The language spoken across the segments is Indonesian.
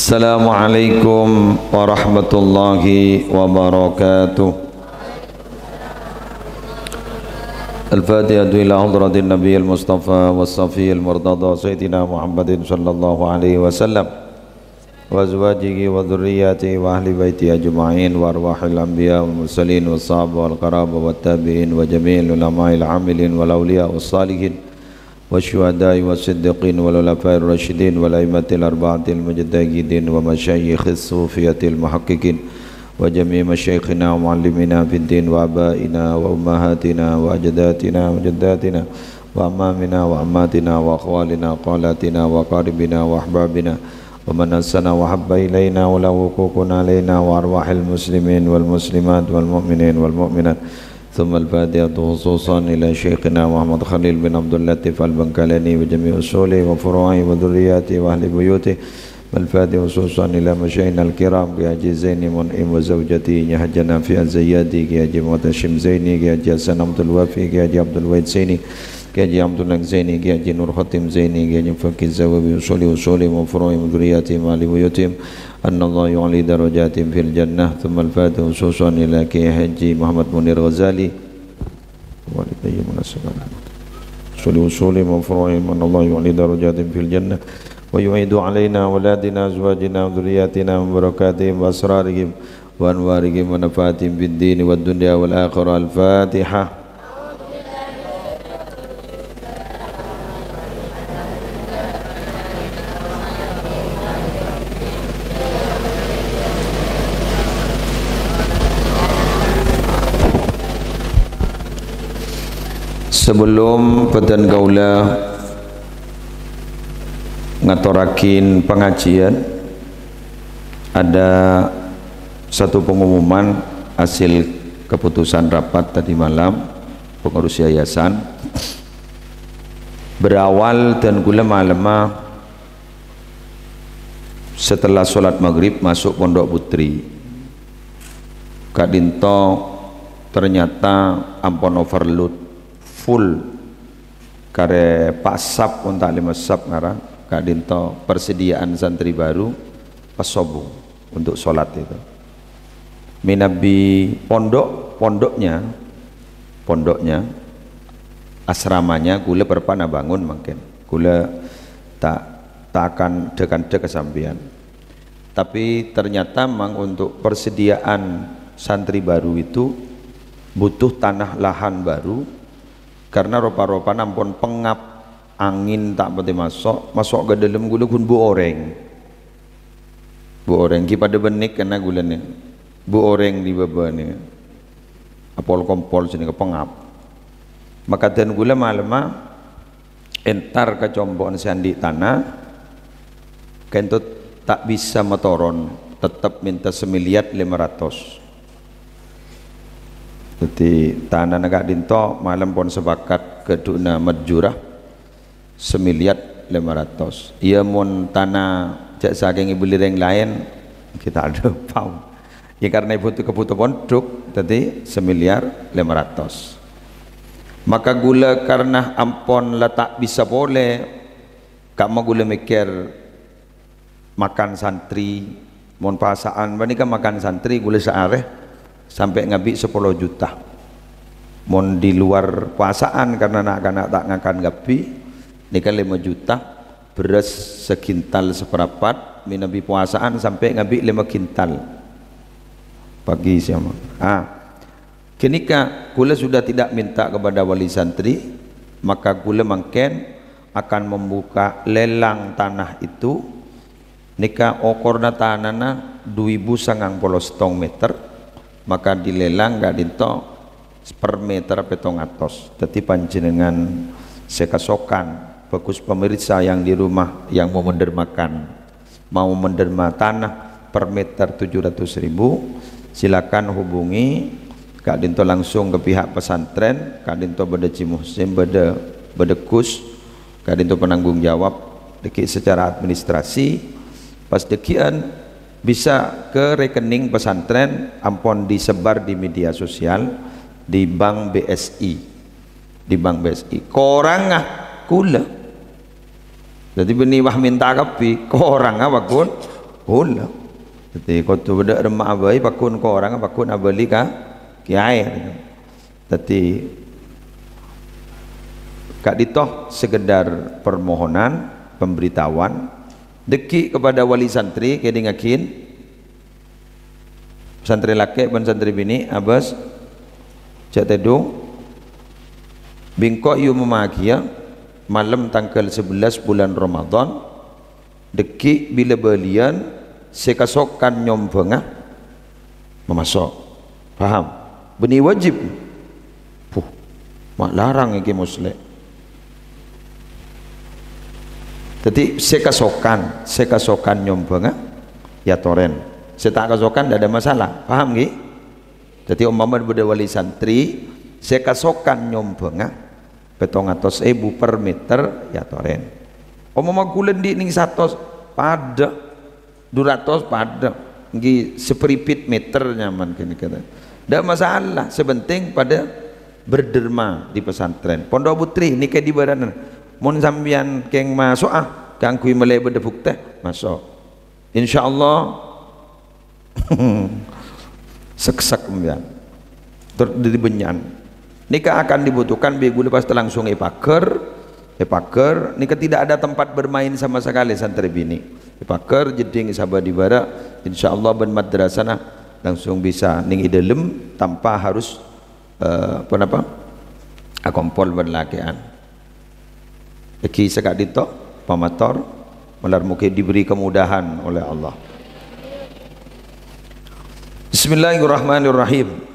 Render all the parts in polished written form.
Assalamualaikum warahmatullahi wabarakatuh. Al-Fatihatu ila hadratin Nabi al-Mustafa was-Safi al-Murtada Sayyidina Muhammadin sallallahu alaihi wasallam wa azwajihi wa dhurriyyatihi wa ahli baiti ajma'in wa arwahil anbiya wal mursalin was sahaba wal qaraba wat tabi'in wa jami'il ulama'il amilin wal awliya was salihin والشهداء والصديقين والخلفاء الراشدين والأئمة الأربعة المجتهدين ومشايخ الصوفية المحققين وجميع مشايخنا ومعلمينا في الدين وآبائنا وأمهاتنا وأجدادنا وجداتنا وأمامنا وأماتنا وأخوالنا وخالاتنا وأقاربنا وأحبابنا ومن أحسن وحب إلينا وله حقوق علينا وأرواح المسلمين والمسلمات والمؤمنين والمؤمنات. ثم الفاتحة خصوصا إلى شيخنا محمد خليل بن عبد اللطيف البنكالاني وجميع أصوله وفروعه وذرياته وأهل بيوته. والفاتحة خصوصا إلى مشايخنا الكرام كحاجي زيني منعم وزوجته حجنا في الزيادي كحاجي معتصم زيني كحاجي حسن عبد الوافي كحاجي عبد الوهيد زيني كحاجي عبد الله زيني كحاجي نور ختم زيني كحاجي فكي الزوابي وصوله وفروعه وذرياته وأهل بيوتهم أن الله يعلي درجاتهم في الجنة. ثم الفاتحة خصوصا إلى كي حجي محمد منير غزالي والديه مناسبا وصولهم وفروعهم أن الله يعلي درجاتهم في الجنة ويعيد علينا أولادنا أزواجنا وذرياتنا من بركاتهم وأسرارهم وأنوارهم ونفاتهم في الدين والدنيا والآخرة. الفاتحة. Sebelum peden kaula ngatorakin pengajian, ada satu pengumuman hasil keputusan rapat tadi malam pengurus yayasan. Berawal dan kula malam setelah sholat maghrib masuk Pondok Putri, Kak Dinto ternyata ampun overload full kare Pak Sap untuk lima Sap ngarang Kak Dinto persediaan santri baru pas subuh untuk sholat itu. Minabi pondoknya asramanya kula berpana bangun mungkin kula tak akan dekan kesampian, tapi ternyata memang untuk persediaan santri baru itu butuh tanah lahan baru karena rupa-rupa nampun pengap angin tak pati masuk ke dalam gula kun bu oreng ki pada benik kena gula ni bu oreng di bawah ni apol kompol sini ke pengap maka dan gula malam entar ke combon sandi tanah kentut tak bisa metoron tetap minta 1.500.000. Jadi tanah Kak Dinto malam pun sepakat keduna medjurah 1.500.000. Ia mun tanah cak saking ibu lireng lain kita ada pau. Ya karena ibu itu kebutuh pondok tadi 1.500.000. Maka gula karena ampon lah tak bisa boleh kak mau gula mikir makan santri mun pasaan bani kan makan santri gula seareh sampai ngabik 10 juta. Mon di luar puasaan karena anak-anak tak ngakan gapi ini kan 5 juta, beras sekintal seperempat, minabi puasaan sampai ngabik 5 kintal pagi siapa. Kenika kula sudah tidak minta kepada wali santri, maka kula mungkin akan membuka lelang tanah itu. Nika okorna tanana 2.900 meter, maka dilelang Kak Dinto per meter 700. Jadi panjenengan sekasokan bagus pemirsa yang di rumah yang mau menderma tanah per meter 700.000, silakan hubungi Kak Dinto langsung ke pihak pesantren. Kak Dinto beda Cimuhsim beda kus, Kak Dinto penanggung jawab deki secara administrasi. Pas dekian bisa ke rekening pesantren ampun disebar di media sosial di Bank BSI, korang kula Jadi benih wah minta kapi, korang apa kun Hula. Jadi kau tu benda remak abai pakun kau orang pakun abali ka kiai. Jadi kak ditoh sekedar permohonan pemberitahuan deki kepada wali santri ke ngakin santri laki dan santri bini abas cak tedung bingkok yu memakia malam tanggal 11 bulan Ramadan deki bila belian sekasokan nyom bengah memasok paham beni wajib mak larang iki muslim. Jadi sekasokan nyom bengah ya toren setak kasokan tidak ada masalah paham nggih. Jadi umpama beda wali santri sekasokan nyom bengah 700.000 per meter ya toren. Umpama kulen di ning 100 pada 200 pada nggih seperipit meter nyaman kene kata. Tidak masalah sebenting pada berderma di pesantren. Pondok Putri nikah di baranan. Mun sambian keng masuk kangkui melai berdebuk teh masuk. Insyaallah sek-sek mbian. Terdiri benyan. Nikah akan dibutuhkan bigu lepas langsung epaker nikah tidak ada tempat bermain sama sekali santri bini. Epaker jeding sabar di bara insyaallah ben madrasah langsung bisa ning dalam tanpa harus akompol berlakian. Eki sekak dito pamator malar mungkin diberi kemudahan oleh Allah. Bismillahirrahmanirrahim.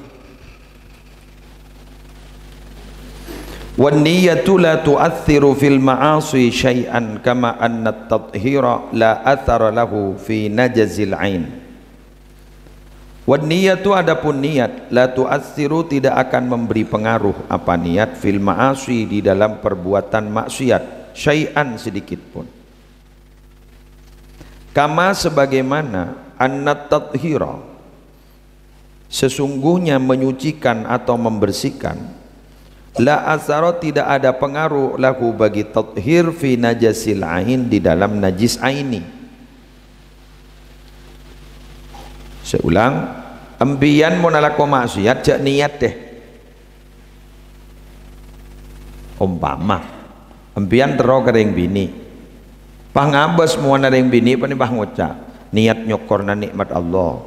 Wan niyatu la tu'athiru fil ma'asi syai'an kama anna at-tathhira la athara lahu fi najzil ain. Wan niyatu adapun niat la tu'athiru tidak akan memberi pengaruh apa niat fil ma'asi di dalam perbuatan maksiat syai'an sedikit pun. Kama sebagaimana annat tathhira sesungguhnya menyucikan atau membersihkan la athara tidak ada pengaruh lahu bagi tathhir fi najasil ain di dalam najis aini. Seulang ambian mau nalako maksiat jak niat deh umpama ambian tero kering bini pangabas mau nareng bini pani bah ngoca niat nyokorna nikmat Allah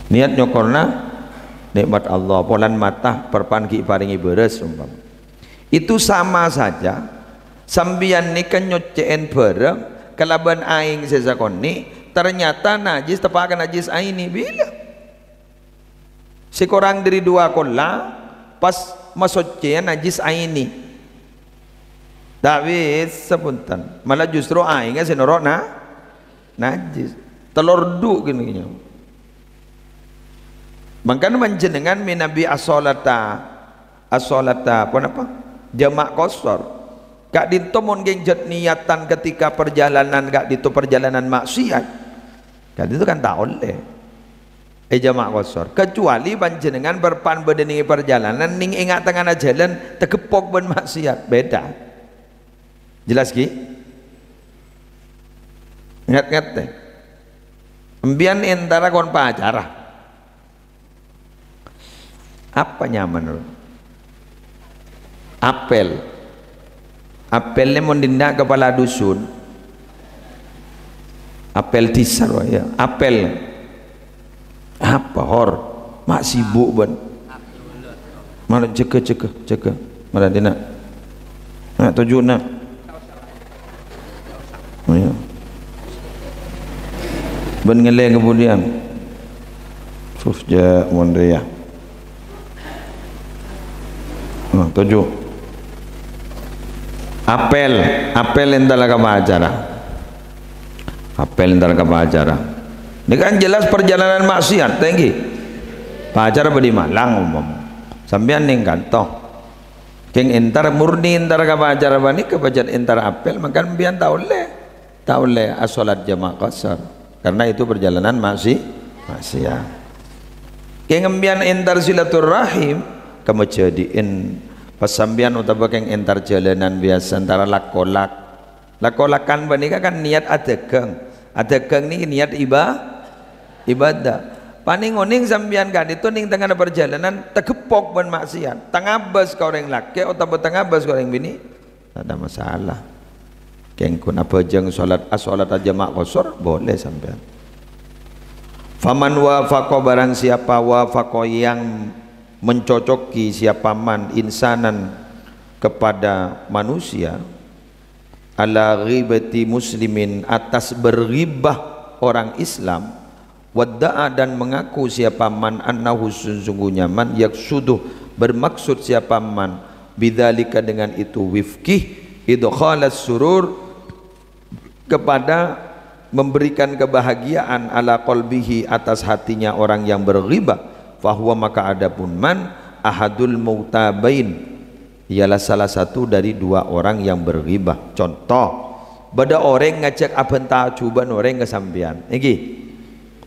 niat nyokorna nikmat Allah polan mata perpan ki paringi beres umpama itu sama saja sambian nikan nyoceen bareng kelaban aing sesakoni ternyata najis tepakan najis aini bila sekorang dari dua kola pas masuknya najis aini tapi sepuntan malah justru aingnya senorok najis telur du gini makanya menjenengan minabi as-salata apa jamak kosor kak dinto mon genjat niatan ketika perjalanan kak dinto perjalanan maksiat kak dinto kan tak oleh jamak kosor kecuali panjenengan berpan berdeningi perjalanan ning ingat tengah jalan tegepok ben maksiat beda jelas ki ingat-ingat teh embian entara kon pacara apa nyaman apelnya mau dindak kepala dusun apel tisar ya apel apa hor mak sibuk ban mana ceka mana dina nak tujuh nak ya ban ngeleng kemudian sufja mondria tujuh apel entar ke acara apel entar ke acara ini kan jelas perjalanan maksiat tinggi acara di Malang umum sampean ning kantoh keng entar murni entar ke acara bani ke baca entar apel maka mbian tak oleh as-salat jamaah qasar karena itu perjalanan maksiat keng mbian entar silaturahim kamu jadiin pas sambian utawa keng entar jalanan biasa antara lakolak Lakolakan banika kan niat adegeng ni niat ibadah. Paning oning sambian kan itu ning tengah perjalanan tegepok ban maksiat. Tangabas ka orang laki atau tangabas ka orang bini. Tak ada masalah. Kengkun apa jeng salat aja mak qasar boleh sampean. Faman wafaqa barang siapa wafaqa yang mencocoki siapa man insanan kepada manusia ala ghibati muslimin atas berghibah orang Islam wadda'a dan mengaku siapa man annahu sesungguhnya man yaksuduh bermaksud siapa man bidzalika dengan itu wifkih idkhalas surur kepada memberikan kebahagiaan ala qalbihi atas hatinya orang yang berghibah fahuwa maka adapun man ahadul mu'tabain ialah salah satu dari dua orang yang berghibah. Contoh bada orang ngajak abenta cuban orang ke sambian iki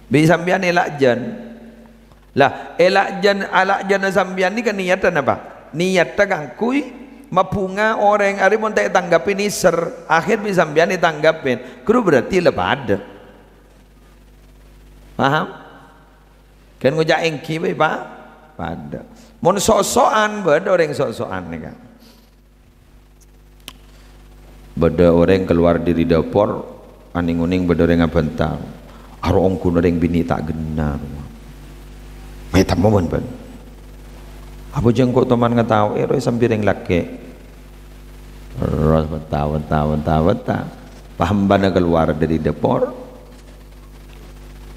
bi sambian elak jan lah elak jan sambian ni kan niatan apa niat kangkui mapunga orang ari mon tak tanggapin iser akhir bi sambian ditanggapin kudu berarti lepas ada paham kan ngojak engki bae pak pada mon sok-sokan beda orang sok-sokan ni kan beda orang keluar dari dapur aning-uning beda orang ngabentang aro ongku orang bini tak genah mai tamoman ban apa jengkok teman ngetau roy sambil yang laki ros beta paham bana keluar dari dapur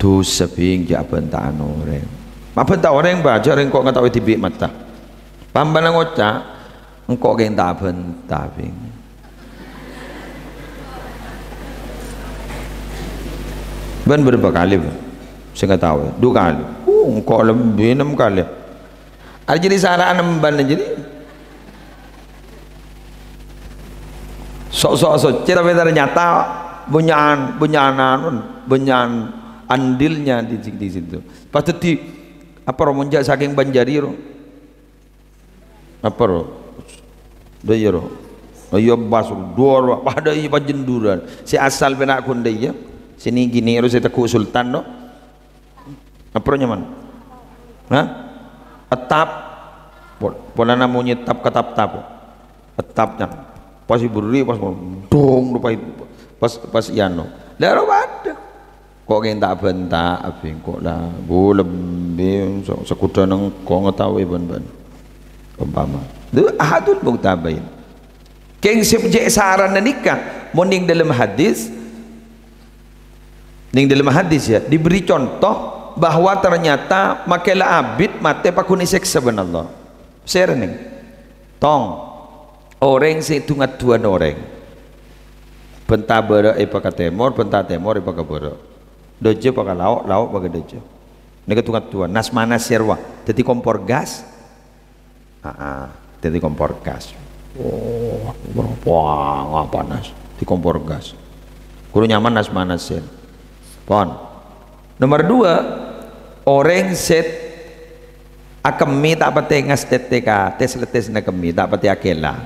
tu seping jak bentaan orang apa tak orang baca orang kok ngetahui tibik mata pambana ngocak engkau yang tak bentah ping ben berapa kali saya nggak tahu 2 kali engkau lebih 6 kali ada jadi saraan emban jadi sok cerita ternyata bunyan andilnya di situ pasti apa romunja saking banjariro apa ro dayro ayo basu dua pada iya panjenduran si asal benak kun daya sini gini ro saya teku sultan no apa ro nyaman ha atap pola namanya tap katap atapnya pasti beri pas dong lupa pas iano lero ada kok yang tak bentak abing kok lah bu lebih sekuda neng kok ngetahui ban umpama itu ahadul mu'tabain keng subjek saran nikah moning dalam hadis ya diberi contoh bahwa ternyata makelah abid mate pakuni seksa benallah share ning tong orang sehitungan tuan orang bentah bera ipaka temor bentah temor ipaka bera dojo pakai lauk pakai dojo ini ketungan tuan nas mana serwa jadi kompor gas jadi kompor gas wah panas di kompor gas kudu nyaman nas mana sen pon nomor 2 orang set akemi tak pati ngas TTK tes letes na kemi tak pati akela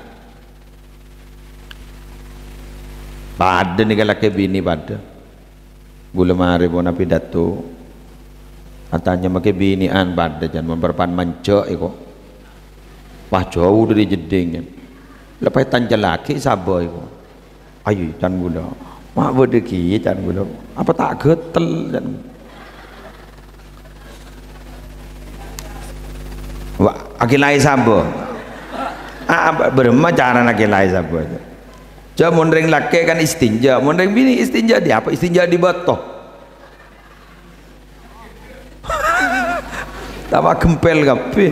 pada nih laki bini pada gula mari bona pidato katanya make binian pada jangan memperpan manco iko wah jauh dari jeding lepas tanja laki sabar iko ayo jangan gula mak berdeki jangan gula apa tak getel dan wah akilai sabar berema cara akilai sabar coba mondreng laki kan istinja mondreng bini istinja di apa istinja di batoh tambah gempel kape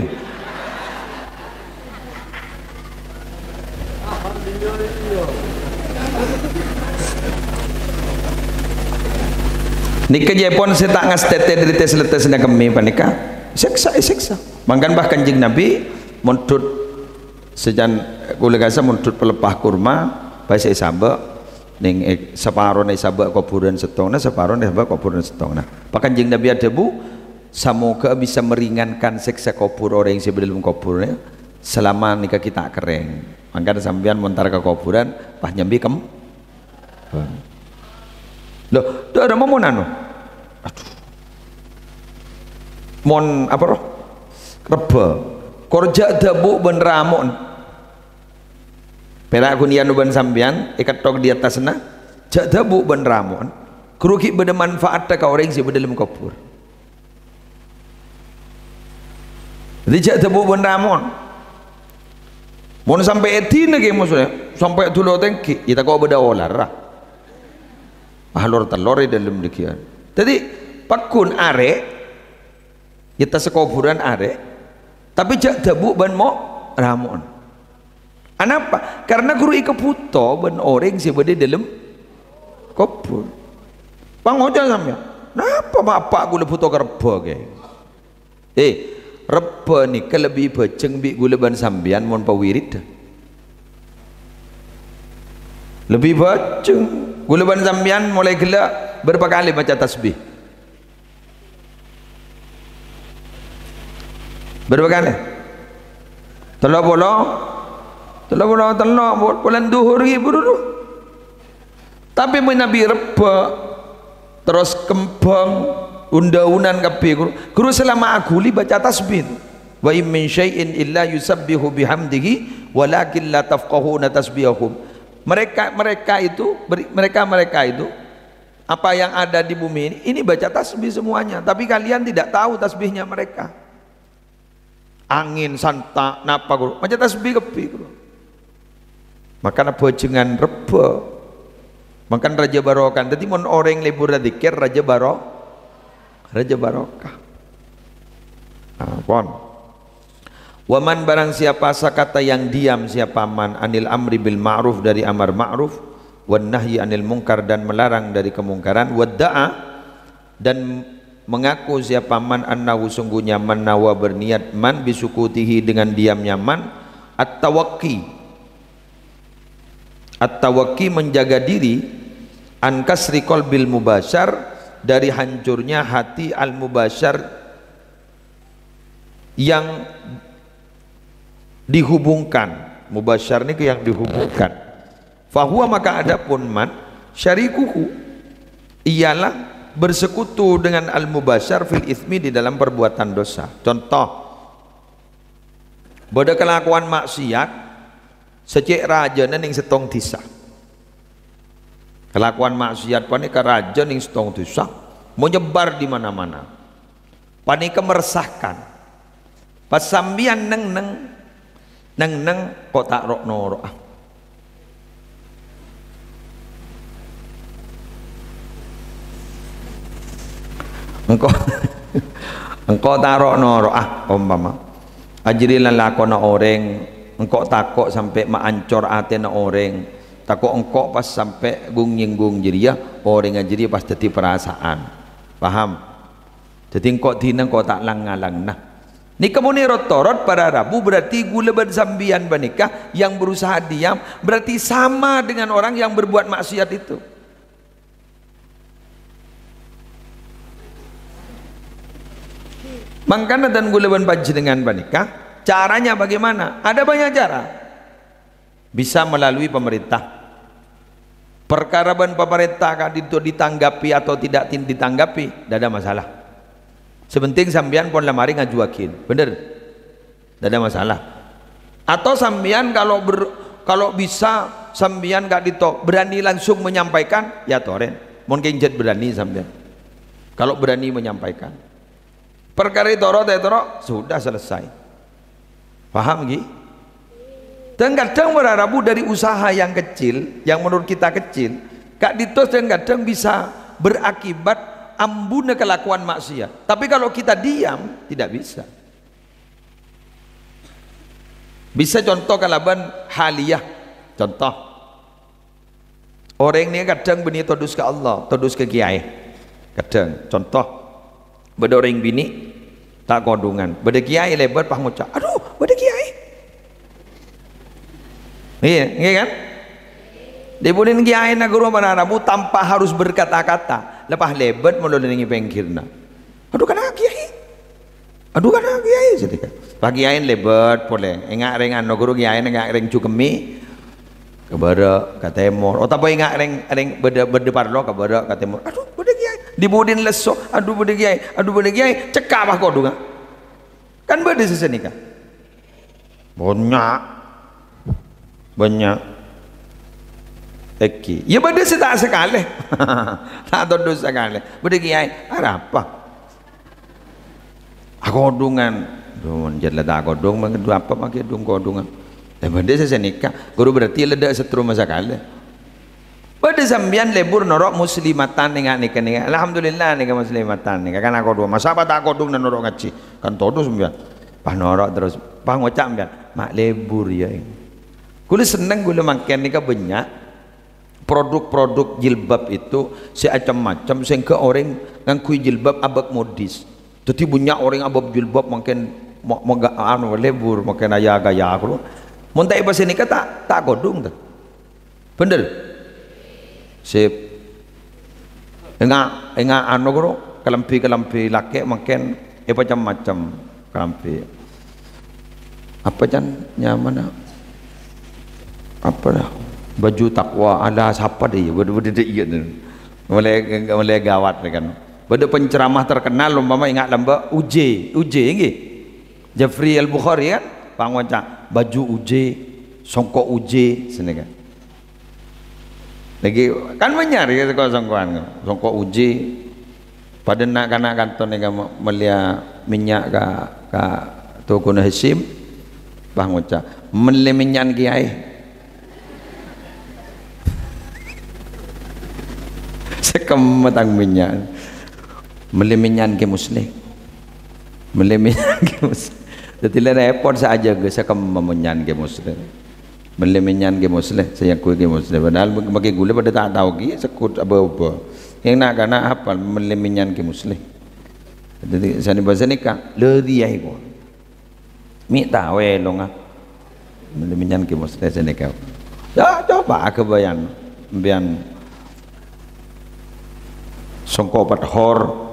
nikah Jepun saya tak ngas tete dari tes letes na kami panika seksa mangkan bahkan jeng Nabi montut sejan kulegasa montut pelepah kurma bahasa isaba ning separuh nih sabak kuburan setongna separuh nih sabak kuburan setongna bahkan jeng Nabi ada bu semoga bisa meringankan seksa kubur orang yang sebelum kuburnya selama nikah kita kering maka sambian montar ke kuburan pas nyambi Loh, itu ada momon anu. Aduh. Mon apa roh? Reba. Korja dabu ben ramon. Perak kunian ben sambian ikat tok di atas sana. Jak dabu ben ramon. Kerugi beda manfaat ka orang si dalam kubur. Jadi jak dabu ben ramon. Mon sampai etin lagi maksudnya. Sampai dulu tengki kita kau beda olar lah. Alor telur di dalam demikian. Jadi pakun are kita sekuburan are tapi jak dabu ban mo ramon. Kenapa? Karena guru ikeputo ban orang sih bade dalam kubur. Bang ojo sampean. Napa bapak gula puto kerba ge? Reba ni kelebih bejeng bi gula ban sambian mon pawirid. Lebih bejeng gula ban sambian mulai gila berapa kali baca tasbih? Berapa kali? Telok bulan duhur buru. Tapi menabi reba terus kembang unda-unan kabeh guru selama aguli baca tasbih. Wa in min syai'in illa yusabbihu bihamdihi walakin la tafqahuna tasbihahum. Mereka itu apa yang ada di bumi ini baca tasbih semuanya, tapi kalian tidak tahu tasbihnya mereka. Angin santak napa guru baca tasbih kepi guru. Makan apa jengan reba makan raja barokah. Jadi mon orang libur zikir raja barokah. Pon waman barang siapa sakata yang diam siapa man anil amri bil ma'ruf dari amar ma'ruf wan nahyi anil munkar dan melarang dari kemungkaran wadda'a dan mengaku siapa man annahu sungguhnya man nawa berniat man bisukutihi dengan diamnya man at-tawakki menjaga diri an kasri qalbil mubasyar dari hancurnya hati al mubasyar yang dihubungkan. Mubasyar ini yang dihubungkan. Fahuwa maka adapun man syarikuhu ialah bersekutu dengan al mubasyar fil ismi di dalam perbuatan dosa. Contoh pada kelakuan maksiat secek raja ning setong disa. Kelakuan maksiat panika raja ning setong disa menyebar di mana-mana. Panika meresahkan. Pas sambian neng kok tak rok noro engkau taruh noro umpama ajrilan lakona orang engkau takut sampai maancor atena orang takut engkau pas sampai gung nyinggung jadi ya orang ajri pas teti perasaan paham jadi engkau dina engkau tak lang-lang nah ni kamu ni rotorot para Rabu berarti gula bersambian banikah yang berusaha diam berarti sama dengan orang yang berbuat maksiat itu. Mangkana dan gula banpaji dengan banikah caranya bagaimana? Ada banyak cara. Bisa melalui pemerintah. Perkara ban pemerintah kan ditanggapi atau tidak ditanggapi, tidak ada masalah. Sebenting sambian pun lemari ngajuakin, bener, tidak ada masalah. Atau sambian kalau bisa sambian gak ditok berani langsung menyampaikan, ya toren, mungkin jet berani sambian. Kalau berani menyampaikan, perkara toro sudah selesai. Paham gi? Dan kadang berarabu dari usaha yang kecil, yang menurut kita kecil, kak ditos dan kadang bisa berakibat ambune kelakuan maksiat. Tapi kalau kita diam tidak bisa. Bisa contoh kalaban haliyah. Contoh orang ini kadang bini todus ke Allah, todus ke kiai. Kadang contoh beda orang bini tak kodungan, beda kiai lebar pah ngucap, aduh beda kiai. Iya kan? Dibunin kiai na guru manaramu tanpa harus berkata-kata. Lepas lebat mulu nengi pengkirna. Aduh kana kiai. Jadi kan. Pagi kiai lebat boleh. Engak rengan no guru kiai engak reng cukemi. Kebara ke timur. Oh tak ingat ring berdepan lo kebara ke timur. Aduh beda kiai. Dibudin lesok. Aduh beda kiai. Cekak bah kau dunga. Kan beda sesenika. Banyak. Eki. Ya beda setak sekali. Tak tahu sekali. Beda kiai. Ada apa? Aku odungan. Duh, jadi tak odung. Mengadu apa makin odung kodungan. Benda saya nikah, guru berarti ledak setrum masa kala. Pada sambian lebur norok muslimatan nikah. Alhamdulillah nikah muslimatan nikah. Kan aku dua masa apa tak aku dong dan norok ngaci. Kan todo sambian. Pah norok terus, pah ngocak sambian. Mak lebur ya. Gula seneng gula makan nikah banyak. Produk-produk jilbab itu macam sehingga orang ngangkui jilbab abak modis. Jadi banyak orang abak jilbab makin anu lebur makin gaya aku. Muntai pas nikah tak kodung tak. Bener. Sip. Enggak anu guru kelampi laki makin macam-macam kelampi. Apa can nyaman apa dah baju takwa ada siapa dia beda iya tu. Mulai gawat kan. Beda penceramah terkenal umpama ingat lamba Uje nggih. Jafri Al-Bukhari kan pangwaca baju uje songkok uje sini kan lagi kan menyari ya songkok uje pada nak kanton ni melia minyak ka toko Hasim pangwaca melia minyak kiai sekemetang minyak melia minyak ke muslim melia minyak ke muslim. Jadi repot saja ke saya kemenyan ke muslim, menyan ke muslim, saya kui ke muslim. Padahal bagi gula pada tak tahu ki sekut apa. Yang nak kena apa menyan ke muslim. Jadi saya bahasa nikah ledi ai ko. Mi tahu long ah menyan ke muslim saya nikah. Ya coba kebayan bian songko pathor.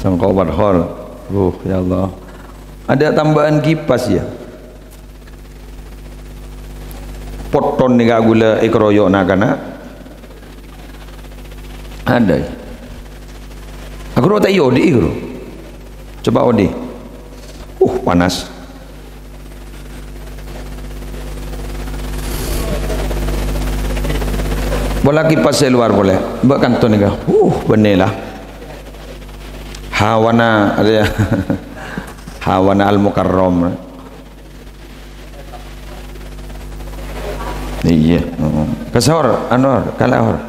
Sangkau badhol, ya Allah. Ada tambahan kipas ya. Poton ni gula ikroyok nak kana. Ada. Aku tak odi aku. Coba odi. Panas. Bola kipas luar boleh. Buat kantor ni kah? Benelah. Hawana ada Hawana Al-Mukarram. Iya. Kasar anwar kalahor.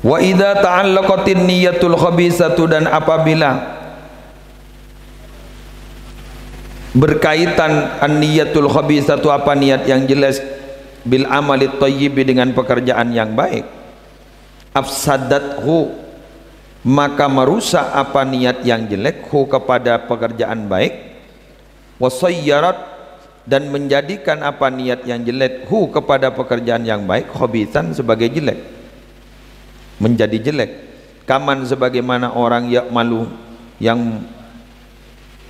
Wa idza ta'allaqatin niyatul khabisatu dan apabila berkaitan an-niyatul khabisatu apa niat yang jelas bil amali thayyib dengan pekerjaan yang baik afsadathu maka merusak apa niat yang jelek kepada pekerjaan baik wasayyarat dan menjadikan apa niat yang jelek kepada pekerjaan yang baik khabisan sebagai jelek menjadi jelek kaman sebagaimana orang yang malu yang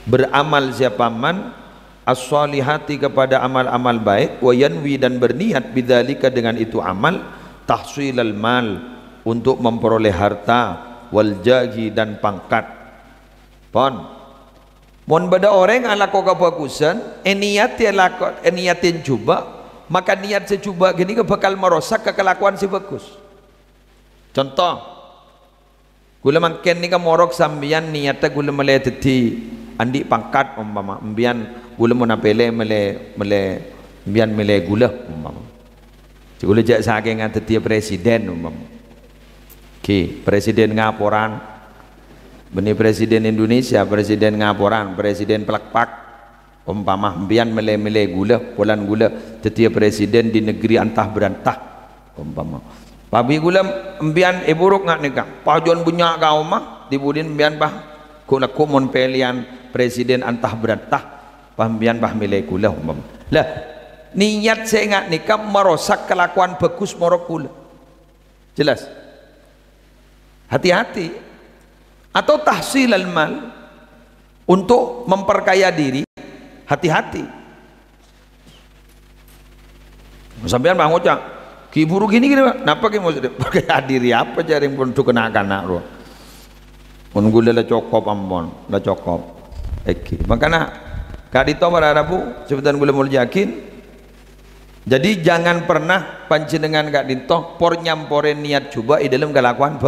beramal siapa man as-salihati kepada amal-amal baik wa yanwi dan berniat bidzalika dengan itu amal tahsilal mal untuk memperoleh harta wal jahi dan pangkat pon mon beda orang ala kau kebagusan niatin cuba maka niat secuba gini bakal merosak kekelakuan si bagus. Contoh gula makan ni ka morok sambian niatnya gula mele teti andi pangkat umpama mbian gula monapele mele mbian mele gula umpama gula jak saking teti presiden umpama presiden ngaporan benih presiden Indonesia presiden ngaporan presiden pelakpak umpama mbian mele gula polan gula tetiap presiden di negeri antah berantah umpama pabi gula mbian buruk ngak nikah pajon bunyak kau mah dibudin mbian bah kula kumon pelian presiden antah berantah pambian bah mele gula umpama lah niat saya ngak nikah merosak kelakuan bagus morok gula jelas. Hati-hati. Atau tahsilal mal untuk memperkaya diri, hati-hati. Sampean mau ngucap ki buru gini napa ki maksud perkaya diri apa jaring pun tu kena anak ro pun gula la cokop ampon la cokop eki makana kadito mararabu sebutan gula mul yakin. Jadi jangan pernah panjenengan kadito por nyampore niat coba di dalam kelakuan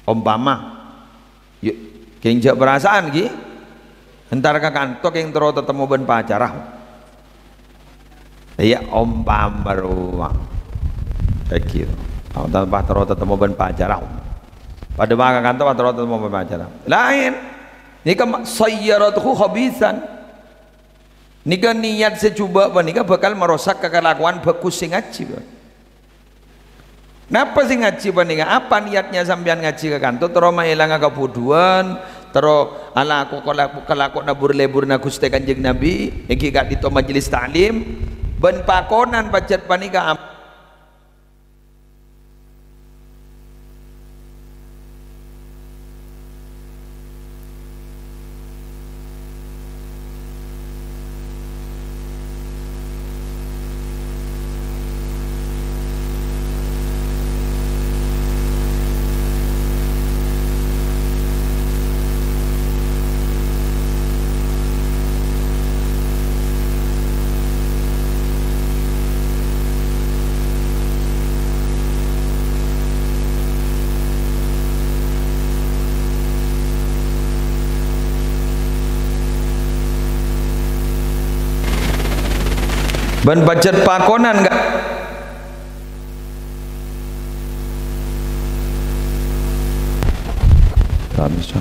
umpama yuk kengja perasaan ki entar ka kantor keng tero tetemu ben pacarah. Iya ompam baru ekir. Tanpa terus ketemu ben pacaran. Pada masa kantor terus ketemu ben pacaran. Lain. Nika sayyaratuhu khabisan. Nika niat secuba nika bakal merosak kelakuan bagus sing ngaji. Napa sing ngaji nika? Apa niatnya sampean ngaji ke kantor terus mailang kebuduan, terus ala aku kelaku nabur lebur na Gusti Kanjeng Nabi, iki gak dito majelis taklim. Ben pakonan pacet panika ban pacet pakonan enggak tak bisa.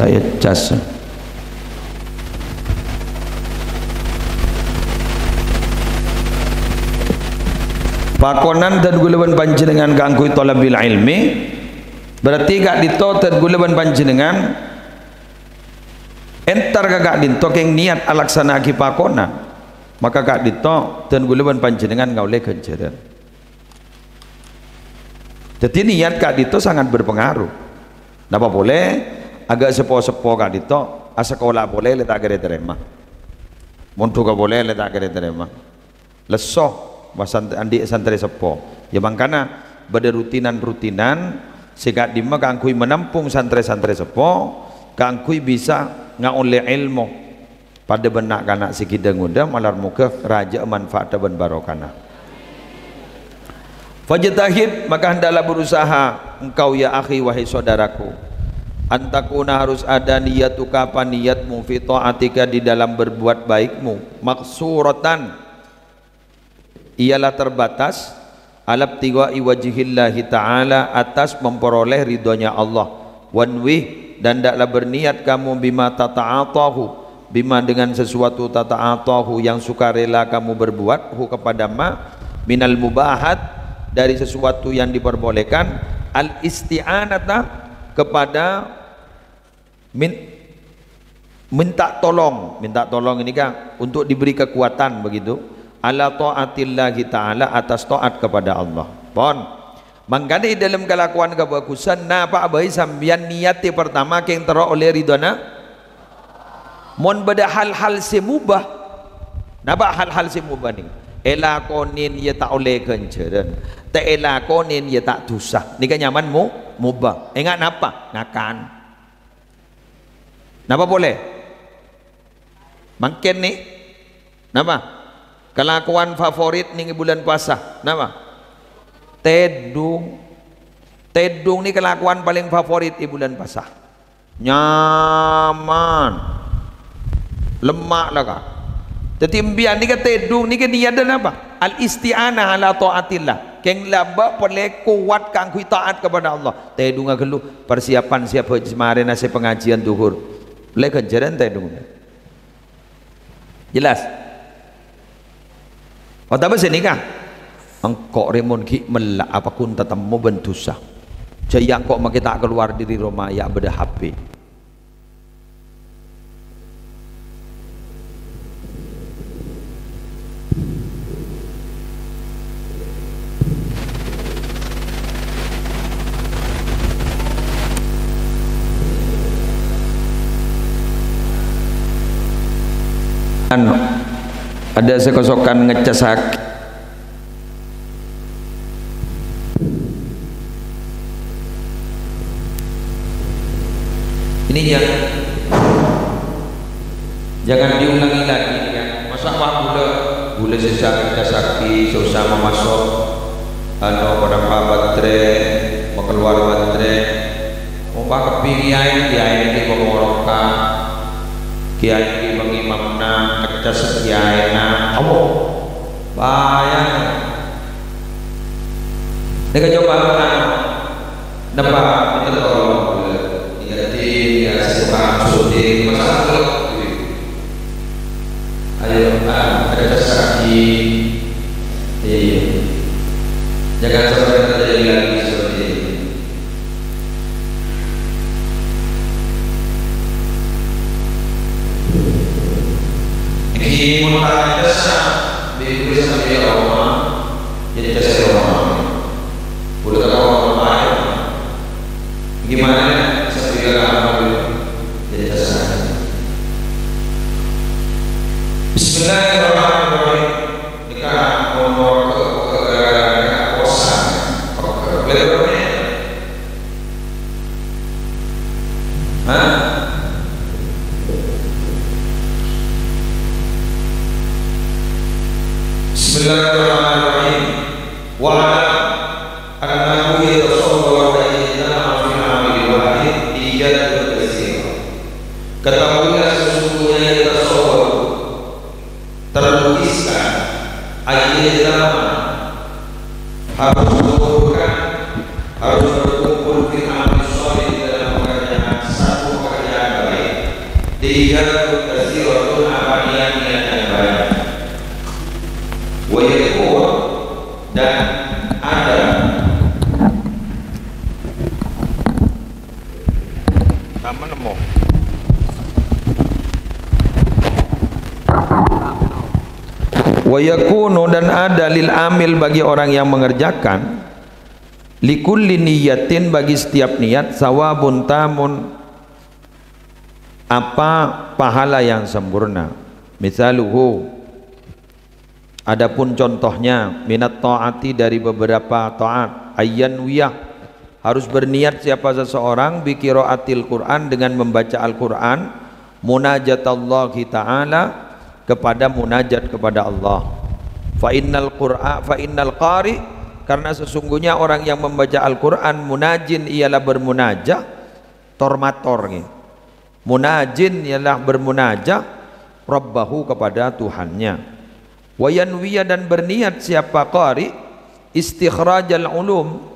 Saya cas pakonan dan gulaban panjenengan kanggo talabil ilmi berarti gak dito dan gulaban panjenengan entar gak dito keng niat alaksana ki pakonan maka gak dito dan gulaban panjenengan ngaule kenceran. Jadi niat gak dito sangat berpengaruh. Napa boleh agak sepo-sepo kak dito sekolah boleh letak kere terima muntu ka boleh letak kere terima lesoh basan andi santri sepo ya mangkana bada rutinan sikak dima kangkui menampung santri-santri sepo kangkui bisa ngaule ilmu pada benak kanak sikidang undam alar muka raja manfaat dan barokana. Fajtahid maka hendaklah berusaha engkau ya akhi wahai saudaraku antakuna harus ada niyatuka apa niatmu fi ta'atika di dalam berbuat baikmu maksuratan ialah terbatas alab tiga wajhillahi ta'ala atas memperoleh ridhonya Allah wanwih dan daklah berniat kamu bima tata'atahu bima dengan sesuatu tata'atahu yang sukarela kamu berbuat hu kepada ma minal mubahat dari sesuatu yang diperbolehkan al isti'anata kepada minta tolong ini kan untuk diberi kekuatan begitu ala taatillahi ta'ala atas taat kepada Allah pon mangkane dalam kelakuan kebagusan napa bae sambian niati pertama keng tero oleh ridona mon beda hal-hal semubah napa hal-hal semubah nih elakonin ya tak oleh kenceran tak elakonin ya tak dosa nika nyaman mubah ingat napa ngakan napa boleh makin nih napa kelakuan favorit nih bulan puasa napa tedung nih kelakuan paling favorit di bulan puasa nyaman lemak lah kak Jadi mbian ni kata tedung ni kan niat dan apa? Al isti'anah ala taatillah. Keng laba boleh kuat kang kui taat kepada Allah. Tedung agelu persiapan siap kemarin nasi pengajian duhur. Boleh kejaran tedung. Jelas? Oh tak sini kah? Engkau remon ki melak apapun tetamu bentusah. Jaya kok mak kita keluar dari rumah ya beda HP. Ada sekosokan ngecasak ini jangan diulangi lagi ya. Masa gula sesak sakti susah memasuk pada baterai mau keluar baterai mau pakai pilihan dia ini pengorokan kiai di pengimamna kerja kiai bayang mereka coba nampak kita tolong jadi ya suka syuting masa ayo ada sakti jangan sampai terjadi lagi seperti ini. Di mulai dasar di sampai Allah jadi dasar Allah udah tahu apa gimana sampai Allah jadi dasar. Bismillahirrahmanirrahim. Kita mau ke kosan berapa Bismillahirrahmanirrahim. Wa annahu yatasawwaru bainana fi amali wahid iyyatul katsir. Ketahuilah sesungguhnya yatasawwaru terlukiskan ayyama harus mengumpulkan harus berkumpul fi amali shalih dalam pekerjaan satu pekerjaan baik. Iyyatul katsir itu apa niat yang baik. Wayakun dan ada sama nemu wayakunu dan ada lil amil bagi orang yang mengerjakan likulli niyatin bagi setiap niat sawabun tamun apa pahala yang sempurna. Misaluhu adapun contohnya minat taati dari beberapa taat ayyan wiyah harus berniat siapa seseorang bi qiraatil Quran dengan membaca Al-Quran munajatallahi ta'ala kepada munajat kepada Allah fa innal qari karena sesungguhnya orang yang membaca Al-Quran munajin ialah bermunajah tormator munajin ialah bermunajah rabbahu kepada Tuhannya. Wayanwiya dan berniat siapa qari istikhrajal ulum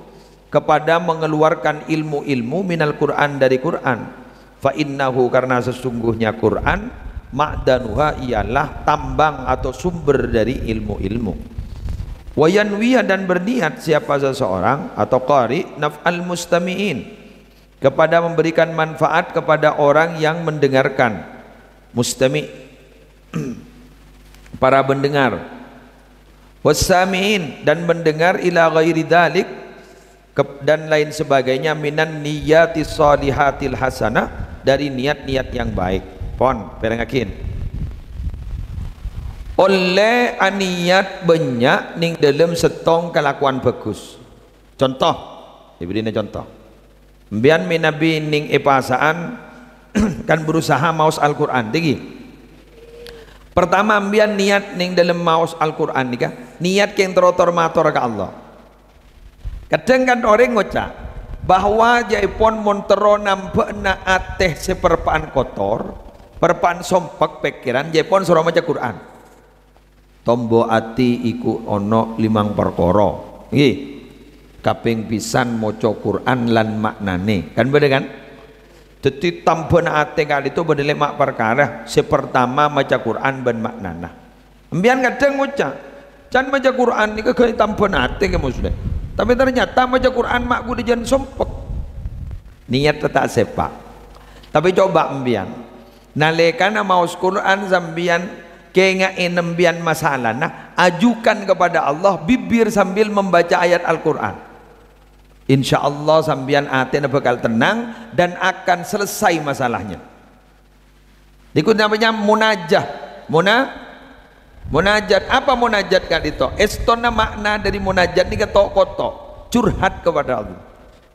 kepada mengeluarkan ilmu-ilmu minal Quran dari Quran fa innahu karena sesungguhnya Quran ma'danuha ialah tambang atau sumber dari ilmu-ilmu. Wayanwiya dan berniat siapa seseorang atau qari naf'al mustami'in kepada memberikan manfaat kepada orang yang mendengarkan mustami' para pendengar wassami'in dan mendengar ila ghairi dalik dan lain sebagainya minan niyati shalihatil hasanah dari niat-niat yang baik pon perengakin oleh aniat banyak ning dalam setong kelakuan bagus contoh diberinya contoh mbian minabi ning epasaan kan berusaha maos Al-Quran tinggi. Pertama ambian niat ning dalam maos Al-Quran nikah niat yang terotor-mator ke Allah. Kadang kan orang ngocak bahwa jaipon montero nampak na ateh seperpaan kotor perpaan sompak pikiran jaipon suruh maca Quran tombo ati iku ono 5 perkara nggih kaping pisan maca Quran lan maknane kan bener kan dadi tambon ate kali itu bener 5 perkara sepertama maca Quran ben maknana ambian kadang ngucap can maca Quran niku gawe tambon ate ke muslim tapi ternyata maca Quran mak kudu jan sompek niat tak sepak tapi coba ambian nalekana maos Quran sambian kengain nembian masalah nah ajukan kepada Allah bibir sambil membaca ayat Al-Quran insya Allah sambian hati bakal tenang dan akan selesai masalahnya itu namanya munajat munajat apa munajat kan itu estona makna dari munajat ini ketok kotok curhat kepada Allah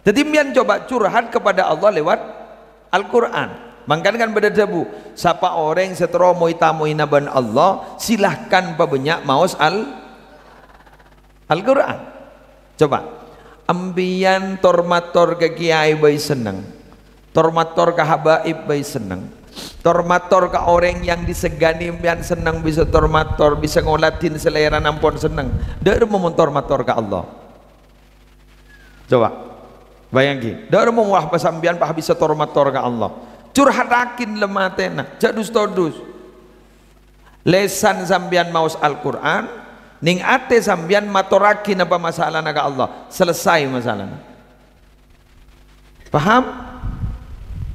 jadi mian coba curhat kepada Allah lewat Al-Quran makanya kan beda debu siapa orang setero moitamoina ban Allah silahkan pabanyak maos Al-Quran coba ambian tormator ke kiai bayi seneng tormator ke habaib bayi seneng tormator ke orang yang disegani ambian seneng bisa tormator bisa ngolatin selera nampon seneng dari mau tormator ke Allah coba bayangin dari mau wah pasambian pah bisa tormator ke Allah curhatakin lematena jadus todus lesan sambian maus Al-Quran ning ate sambian matorakin apa masalah naga Allah selesai masalahnya paham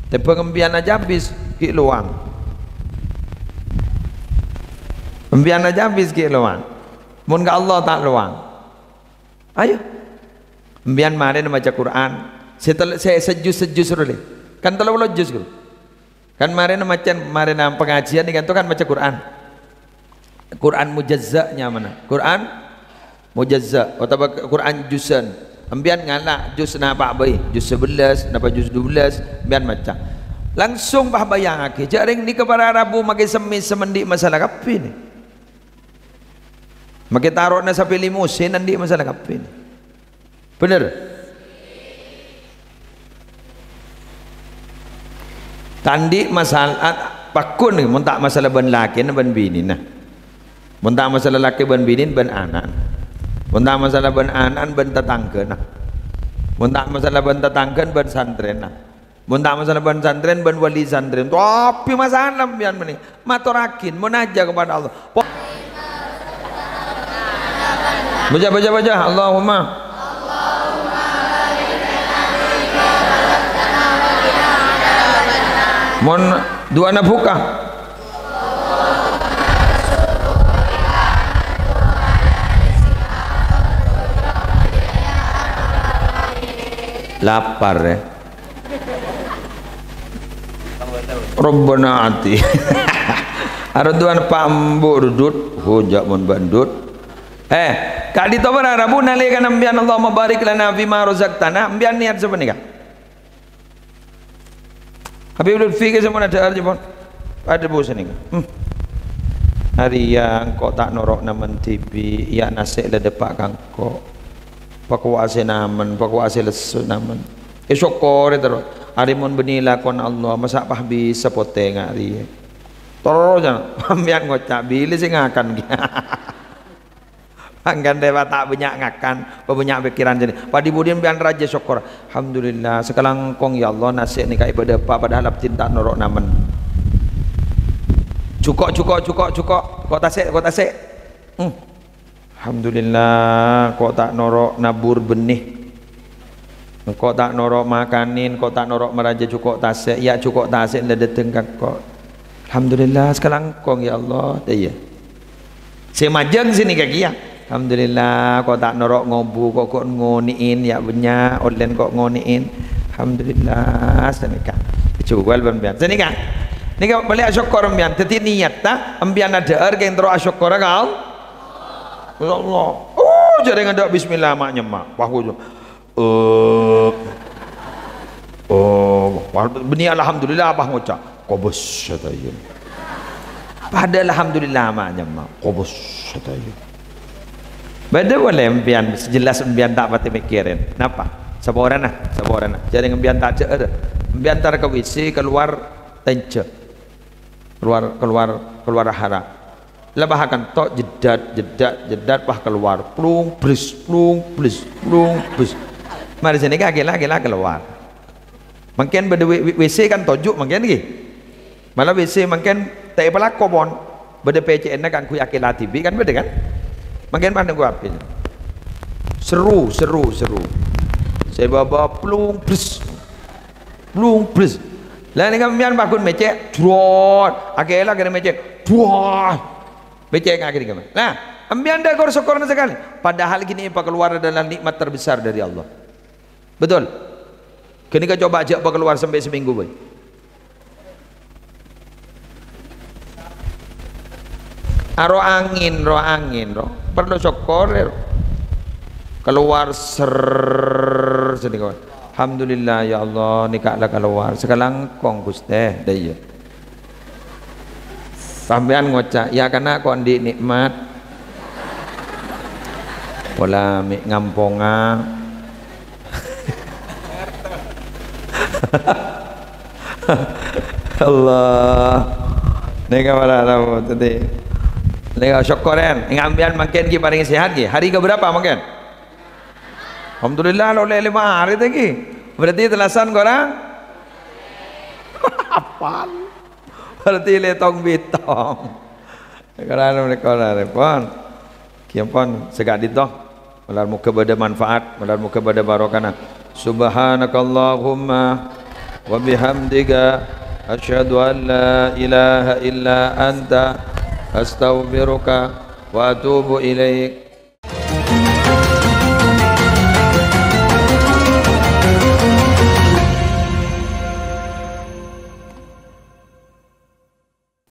te pengembian aja habis ki luang embian aja habis ki luang mun ka Allah tak luang ayo embian mare baca Quran saya sejus rule kan telu jus kan kemarin pengajian kan itu kan baca Quran mujazzanya mana Quran mujazza atau Quran jusan ambian ngala juz napa bayi juz 11 napa juz 12 ambian macam langsung bah bayangake jaring ni kepada Rabu makai semis semendi masalah kapin makai taruh na sa pilimusin nanti masalah kapin bener tandi masalah pakun nih muntak masalah ban laki ban bini nah muntak masalah laki ban bini ban anak muntak masalah ban anak ban tetangga nah muntak masalah ban tetangga ban santren nah muntak masalah ban santren ban wali santren tapi masalah biar meni matorakin munaja kepada Allah baca Allahumma mon dua na buka lapar ya Rabbana ati araduan pambu rudut hojak mon bandut kak di tobar Rabu nalikan ambian Allah mabarik lana fima razaqtana ambian niat sebenarnya Habibul Fikir semua ada aja pun ada bosan ni hari yang kau tak norok naman TV ya nasik le depak kangko pakuase naman pakuase lesu naman esok kore terus hari mon benila kon Allah masak pah bisa poteng hari terus jangan ambian ngocak bili sih ngakan anggan dewa tak banyak ngakan banyak pikiran jadi padi budian bian raja syukur alhamdulillah sekarang kong ya Allah nasib ni kai ibadah apa padahal cinta norok naman cukok kok tasik alhamdulillah kok tak norok nabur benih kok tak norok makanin kok tak norok meraja cukok tasik ya cukok tasik le deteng kok alhamdulillah sekarang kong ya Allah ya semajang sini kaki ya alhamdulillah kok tak norok ngobu kok ngoniin ya banyak online kok ngoniin alhamdulillah senika jual ban senika nika balik syukur ambian teti niat ta ambian ada harga yang terus syukur kau Allah jadi ada bismillah maknya mak wah benih alhamdulillah apa ngucap kobos satayun padahal alhamdulillah maknya mak kobos satayun beda boleh empian jelas empian tak pati mikirin kenapa saboran jadi empian tak cer empian tar ke WC keluar tence keluar harap lebahakan tok jedat pah keluar plung blis mari sini kaki lagi keluar mungkin beda WC kan tojuk mungkin lagi malah WC mungkin tak pelak kobon beda PCN kan ku yakin lah TV kan beda kan mungkin mana gua apin seru saya bawa plung blis lah ni kan mian bakun mecek drot akhirnya kena mecek buah mecek akhirnya kan nah ambian dah kor syukur sekali padahal gini apa keluar adalah nikmat terbesar dari Allah betul kini kau coba ajak apa keluar sampai seminggu boy roh angin perlu syukur keluar sedih kawan alhamdulillah ya Allah nikah lah keluar sekarang kong Gusti dah ya sampean ngocak ya karena kau di nikmat wala ngamponga Allah nega wala tahu tadi nega syukuran ngambian makin ki paling sehat ki hari ke berapa makin alhamdulillah lo 5 hari lagi berarti telasan korang apal berarti letong bitong karena mereka repon kiampon segak ditoh malar muka pada manfaat malar muka pada barokana subhanakallahumma wa bihamdika asyhadu an la ilaha illa anta astaghfiruka wa atubu ilaik